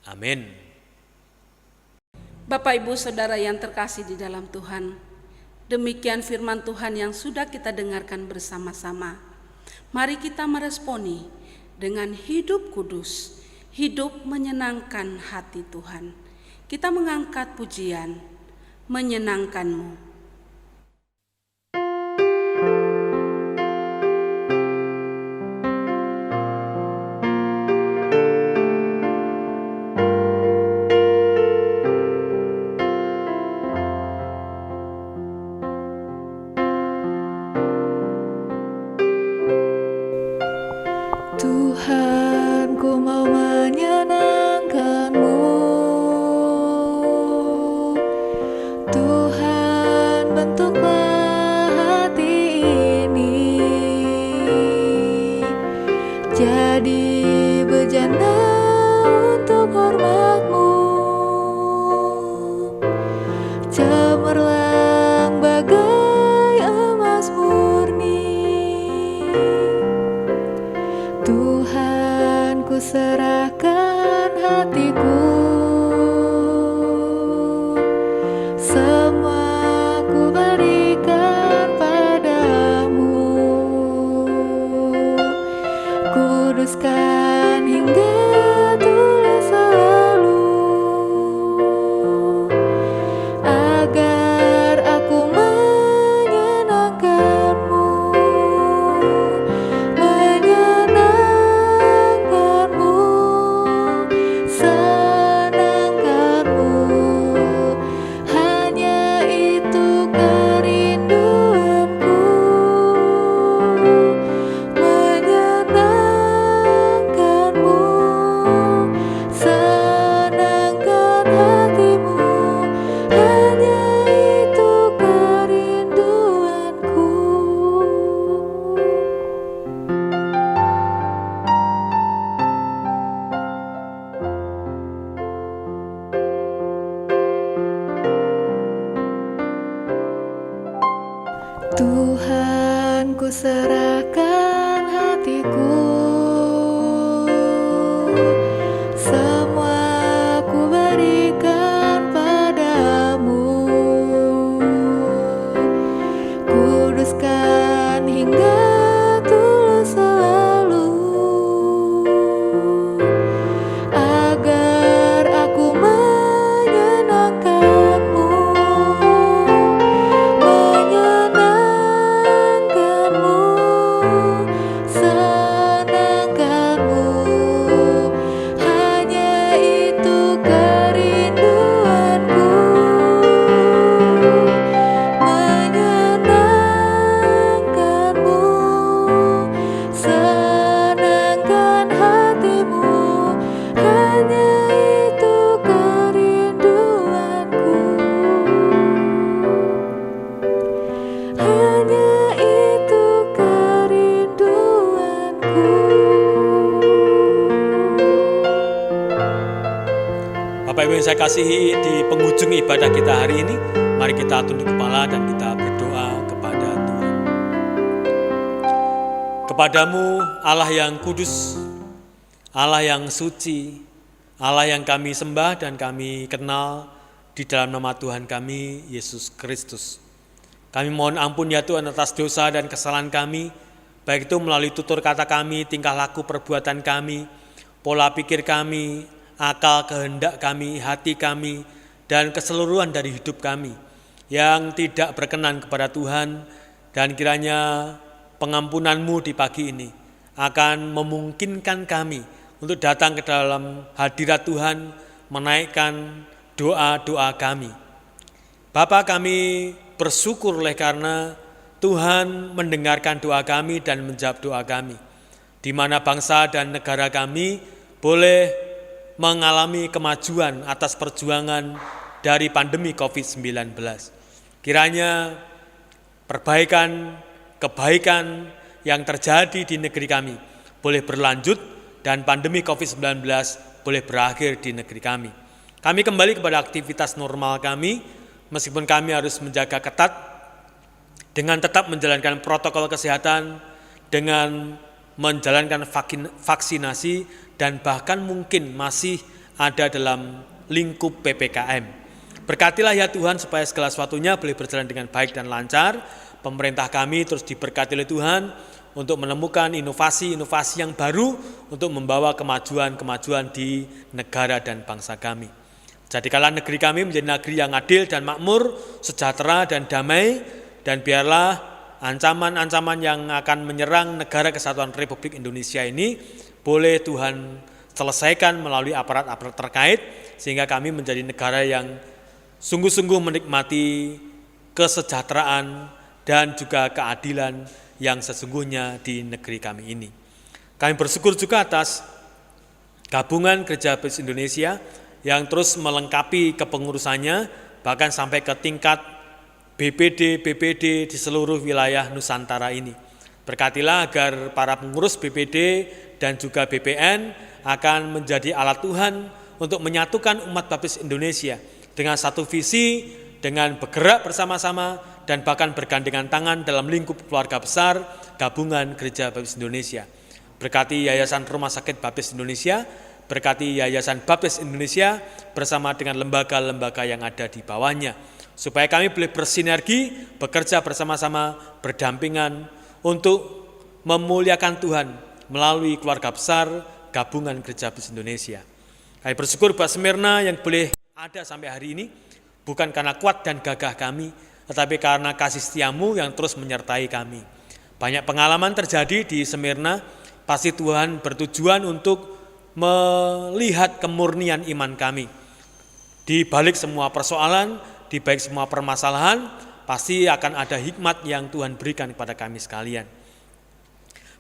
Amin.
Bapak, Ibu, Saudara yang terkasih di dalam Tuhan, demikian firman Tuhan yang sudah kita dengarkan bersama-sama. Mari kita meresponi dengan hidup kudus, hidup menyenangkan hati Tuhan. Kita mengangkat pujian, menyenangkan-Mu.
Tuhan, ku mau menyenangkan-Mu. Tuhan, bentuklah hati ini jadi bejana untuk hormat-Mu. Cemerlang bagai emas murni. Tuhan, ku serahkan hatiku, semua ku berikan padamu. Kuduskan hingga tulis selalu, agar aku menyenangkan-Mu. Tuhan, ku serahkan hatiku, semua ku berikan padamu. Kuduskan hingga tulus selalu, agar aku menyenangkan-Mu.
Bapak Ibu yang saya kasihi, di penghujung ibadah kita hari ini, mari kita tunduk kepala dan kita berdoa kepada Tuhan. Kepadamu Allah yang kudus, Allah yang suci, Allah yang kami sembah dan kami kenal di dalam nama Tuhan kami, Yesus Kristus. Kami mohon ampun ya Tuhan atas dosa dan kesalahan kami, baik itu melalui tutur kata kami, tingkah laku perbuatan kami, pola pikir kami, akal kehendak kami, hati kami, dan keseluruhan dari hidup kami yang tidak berkenan kepada Tuhan, dan kiranya pengampunan-Mu di pagi ini akan memungkinkan kami untuk datang ke dalam hadirat Tuhan, menaikkan doa-doa kami. Bapa, kami bersyukur oleh karena Tuhan mendengarkan doa kami dan menjawab doa kami, di mana bangsa dan negara kami boleh mengalami kemajuan atas perjuangan dari pandemi COVID-19. Kiranya perbaikan, kebaikan yang terjadi di negeri kami boleh berlanjut dan pandemi COVID-19 boleh berakhir di negeri kami. Kami kembali kepada aktivitas normal kami, meskipun kami harus menjaga ketat dengan tetap menjalankan protokol kesehatan, dengan menjalankan vaksinasi, dan bahkan mungkin masih ada dalam lingkup PPKM. Berkatilah ya Tuhan supaya segala sesuatunya boleh berjalan dengan baik dan lancar. Pemerintah kami terus diberkati oleh Tuhan untuk menemukan inovasi-inovasi yang baru untuk membawa kemajuan-kemajuan di negara dan bangsa kami. Jadikanlah negeri kami menjadi negeri yang adil dan makmur, sejahtera dan damai, dan biarlah ancaman-ancaman yang akan menyerang negara kesatuan Republik Indonesia ini boleh Tuhan selesaikan melalui aparat-aparat terkait, sehingga kami menjadi negara yang sungguh-sungguh menikmati kesejahteraan dan juga keadilan yang sesungguhnya di negeri kami ini. Kami bersyukur juga atas gabungan Gereja Baptis Indonesia yang terus melengkapi kepengurusannya, bahkan sampai ke tingkat BPD di seluruh wilayah Nusantara ini. Berkatilah agar para pengurus BPD dan juga BPN akan menjadi alat Tuhan untuk menyatukan umat Baptis Indonesia dengan satu visi, dengan bergerak bersama-sama, dan bahkan bergandengan tangan dalam lingkup keluarga besar gabungan Gereja Baptis Indonesia. Berkati Yayasan Rumah Sakit Baptis Indonesia, berkati Yayasan Baptis Indonesia bersama dengan lembaga-lembaga yang ada di bawahnya, supaya kami boleh bersinergi, bekerja bersama-sama, berdampingan untuk memuliakan Tuhan melalui keluarga besar gabungan Gereja Baptis Indonesia. Kami bersyukur buat Smyrna yang boleh ada sampai hari ini, bukan karena kuat dan gagah kami, tetapi karena kasih setiamu yang terus menyertai kami. Banyak pengalaman terjadi di Smyrna, pasti Tuhan bertujuan untuk melihat kemurnian iman kami. Di balik semua persoalan, di balik semua permasalahan, pasti akan ada hikmat yang Tuhan berikan kepada kami sekalian.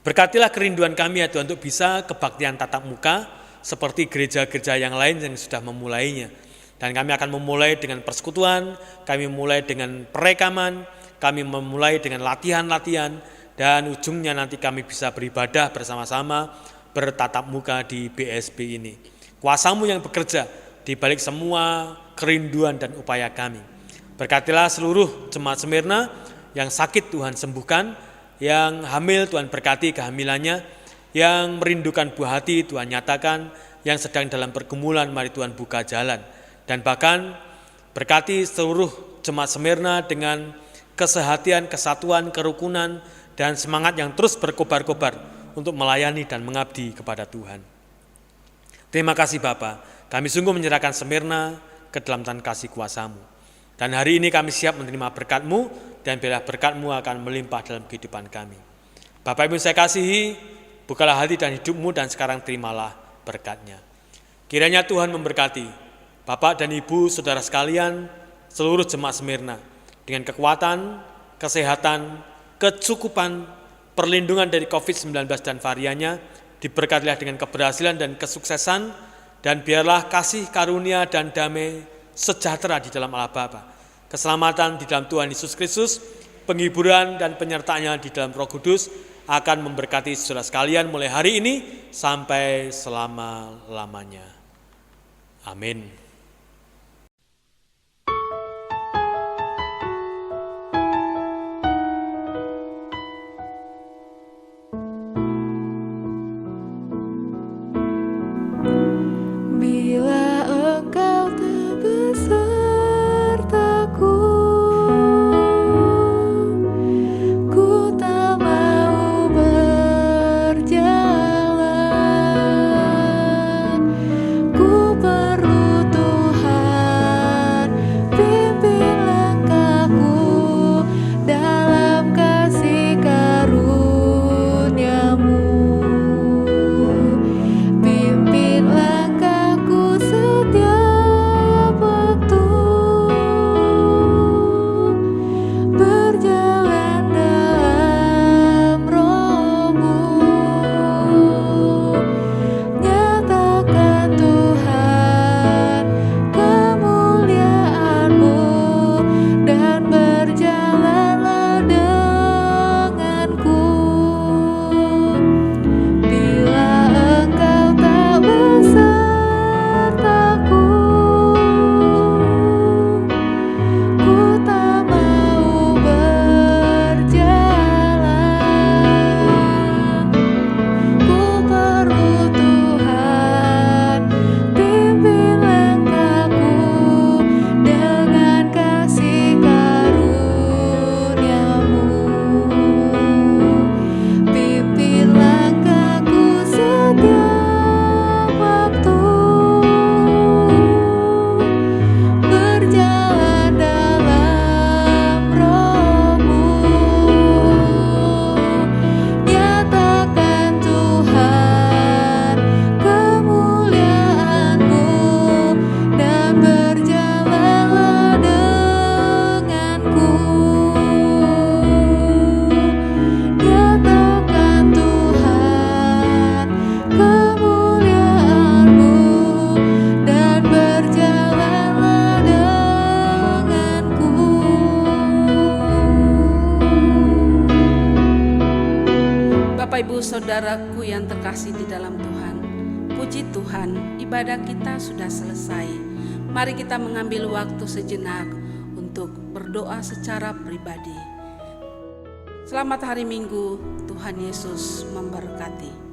Berkatilah kerinduan kami ya Tuhan untuk bisa kebaktian tatap muka seperti gereja-gereja yang lain yang sudah memulainya. Dan kami akan memulai dengan persekutuan, kami memulai dengan perekaman, kami memulai dengan latihan-latihan, dan ujungnya nanti kami bisa beribadah bersama-sama, bertatap muka di BSB ini. Kuasa-Mu yang bekerja di balik semua kerinduan dan upaya kami. Berkatilah seluruh jemaat Smyrna yang sakit Tuhan sembuhkan, yang hamil Tuhan berkati kehamilannya, yang merindukan buah hati Tuhan nyatakan, yang sedang dalam pergumulan mari Tuhan buka jalan. Dan bahkan berkati seluruh jemaat Smyrna dengan kesehatian, kesatuan, kerukunan, dan semangat yang terus berkobar-kobar untuk melayani dan mengabdi kepada Tuhan. Terima kasih Bapa, kami sungguh menyerahkan Smyrna ke dalam tangan kasih kuasa-Mu. Dan hari ini kami siap menerima berkat-Mu, dan biarlah berkat-Mu akan melimpah dalam kehidupan kami. Bapak Ibu saya kasihi, bukalah hati dan hidup-Mu, dan sekarang terimalah berkat-Nya. Kiranya Tuhan memberkati Bapak dan Ibu, saudara sekalian, seluruh jemaat Smyrna, dengan kekuatan, kesehatan, kecukupan, perlindungan dari COVID-19 dan variannya, diberkatilah dengan keberhasilan dan kesuksesan, dan biarlah kasih karunia dan damai sejahtera di dalam Allah Bapa, keselamatan di dalam Tuhan Yesus Kristus, penghiburan dan penyertaannya di dalam Roh Kudus akan memberkati saudara sekalian mulai hari ini sampai selama-lamanya. Amin.
Bila Engkau tak besertaku, ku tak mau berjalan. Ku perlu Tuhan
Bapak Ibu Saudaraku yang terkasih di dalam Tuhan, puji Tuhan, ibadah kita sudah selesai. Mari kita mengambil waktu sejenak untuk berdoa secara pribadi. Selamat hari Minggu, Tuhan Yesus memberkati.